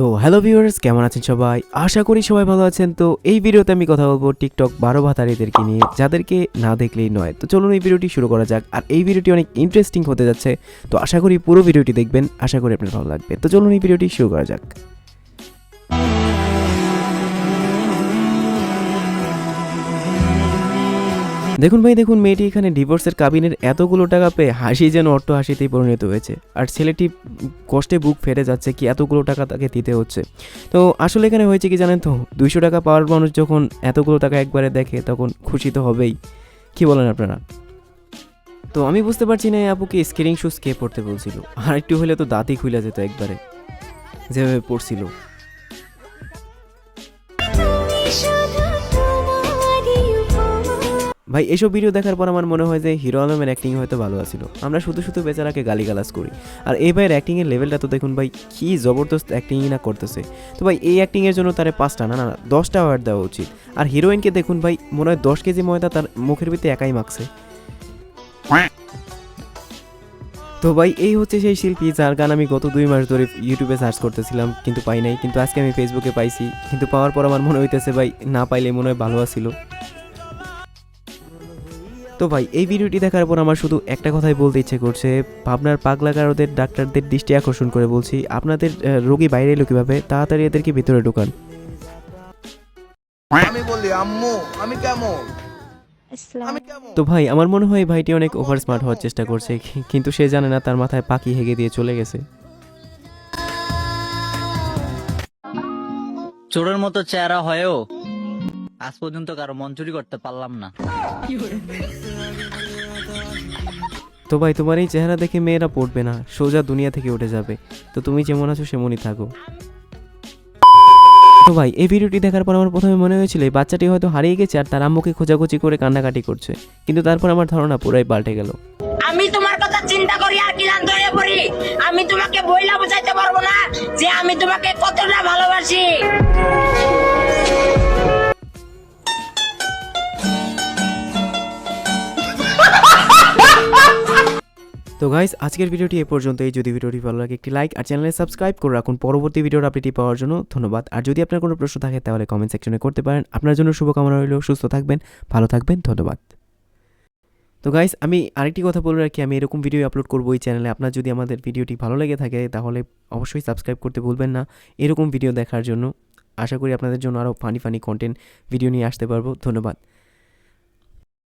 তো hello viewers, কেমন আছেন সবাই? আশা করি সবাই ভালো আছেন। তো এই ভিডিওতে আমি কথা বলবো টিকটক 12 ভাতারিদেরকে নিয়ে, যাদেরকে না দেখলেই নয়। তো চলুন এই ভিডিওটি শুরু করা যাক। আর এই ভিডিওটি অনেক ইন্টারেস্টিং হতে যাচ্ছে, তো আশা করি পুরো ভিডিওটি দেখবেন। আশা করি আপনার ভালো লাগবে। তো চলুন এই ভিডিওটি শুরু করা যাক। দেখুন ভাই, দেখুন মেয়েটি এখানে ডিভোর্সের কাবিনের এতগুলো টাকা পেয়ে হাসি যেন অট্ট হাসিতেই পরিণত হয়েছে। আর ছেলেটি কষ্টে বুক ফেটে যাচ্ছে কি এতগুলো টাকা তাকে দিতে হচ্ছে। তো আসলে এখানে হয়েছে কি জানেন তো, 200 টাকা পাওয়ার মানুষ যখন এতগুলো টাকা একবারে দেখে তখন খুশি তো হবেই। কি বলেন আপনারা? তো আমি বুঝতে পারছি না এই আপুকে স্কেটিং শুজ কে পড়তে বলছিল। আর একটু হলে তো দাঁতই খুলে যেত একবারে, যেভাবে পড়ছিল। ভাই এসব ভিডিও দেখার পর আমার মনে হয় যে হিরো আলমের অ্যাক্টিং হয়তো ভালো আছিল। আমরা শুধু শুধু বেচারাকে গালিগালাজ করি। আর এই ভাইয়ের অ্যাক্টিংয়ের লেভেলটা তো দেখুন ভাই, কী জবরদস্ত অ্যাক্টিংই না করতেছে। তো ভাই এই অ্যাক্টিংয়ের জন্য তারে 5টা না 10টা অ্যাওয়ার্ড দেওয়া উচিত। আর হিরোইনকে দেখুন ভাই, মনে হয় 10 কেজি ময়দা তার মুখের ভিতরে একাই মাখছে। তো ভাই এই হচ্ছে সেই শিল্পী যার গান আমি গত 2 মাস ধরে ইউটিউবে সার্চ করতেছিলাম, কিন্তু পাই নাই। কিন্তু আজকে আমি ফেসবুকে পাইছি, কিন্তু পাওয়ার পর আমার মনে হইতেছে ভাই না পাইলে মনে হয় ভালো আছিল। তো ভাই এই ভিডিওটি দেখার পর আমার শুধু একটা কথাই বলতে ইচ্ছে করছে, ভাবনার পাগলাগারদের ডাক্তারদের দৃষ্টি আকর্ষণ করে বলছি, আপনাদের রোগী বাইরে এলো কিভাবে? তাড়াতাড়ি এদেরকে ভিতরে ঢোকান। আমি বলি আম্মু আমি কেমন তো ভাই আমার মনে হয় ভাইটি অনেক ওভার স্মার্ট হওয়ার চেষ্টা করছে, কিন্তু সে জানে না তার মাথায় পাখি হেগে দিয়ে চলে গেছে। চোরের মতো চেহারা হয়েও আজ পর্যন্ত কারো মন চুরি করতে পারলাম না। তো ভাই তোমার এই চেহারা দেখে মেয়েরা পড়বে না, সোজা দুনিয়া থেকে উঠে যাবে। তো তুমি যেমন আছো সেমনই থাকো। তো ভাই এই ভিডিওটি দেখার পর আমার প্রথমে মনে হয়েছিল এই বাচ্চাটি হয়তো হারিয়ে গেছে আর তার আম্মুকে খোঁজাখুঁজি করে কান্নাকাটি করছে, কিন্তু তারপর আমার ধারণা পুরাই পাল্টে গেল। আমি তোমার কথা চিন্তা করি আর ক্লান্ত হয়ে পড়ি। আমি তোমাকে বইলা বোঝাইতে পারবো না যে আমি তোমাকে কতটা ভালোবাসি। তো গাইস আজকের ভিডিওটি এ পর্যন্তই। যদি ভিডিওটি ভালো লাগে একটি লাইক আর চ্যানেলে সাবস্ক্রাইব করে রাখুন পরবর্তী ভিডিওর আপডেটটি পাওয়ার জন্য। ধন্যবাদ। আর যদি আপনার কোনো প্রশ্ন থাকে তাহলে কমেন্ট সেকশনে করতে পারেন। আপনার জন্য শুভকামনা রইল। সুস্থ থাকবেন, ভালো থাকবেন, ধন্যবাদ। তো গাইস আমি আরেকটি কথা বলে রাখি, আমি এরকম ভিডিও আপলোড করবো এই চ্যানেলে। আপনার যদি আমাদের ভিডিওটি ভালো লেগে থাকে তাহলে অবশ্যই সাবস্ক্রাইব করতে ভুলবেন না এরকম ভিডিও দেখার জন্য। আশা করি আপনাদের জন্য আরও ফানি কন্টেন্ট ভিডিও নিয়ে আসতে পারবো। ধন্যবাদ।